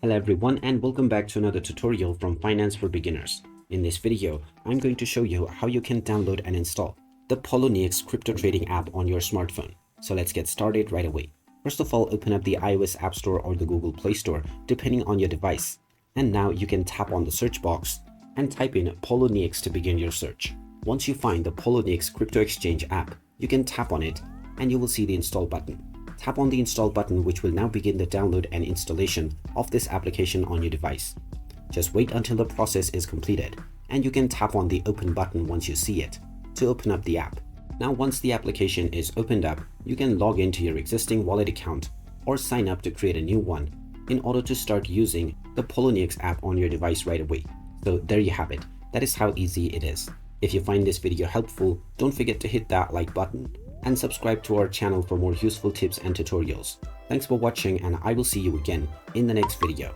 Hello everyone and welcome back to another tutorial from Finance for Beginners. In this video, I'm going to show you how you can download and install the Poloniex crypto trading app on your smartphone. So let's get started right away. First of all, open up the iOS App Store or the Google Play Store depending on your device. And now you can tap on the search box and type in Poloniex to begin your search. Once you find the Poloniex crypto exchange app, you can tap on it and you will see the install button. Tap on the install button, which will now begin the download and installation of this application on your device. Just wait until the process is completed and you can tap on the open button once you see it to open up the app. Now once the application is opened up, you can log into your existing wallet account or sign up to create a new one in order to start using the Poloniex app on your device right away. So there you have it. That is how easy it is. If you find this video helpful, don't forget to hit that like button and subscribe to our channel for more useful tips and tutorials. Thanks for watching and I will see you again in the next video.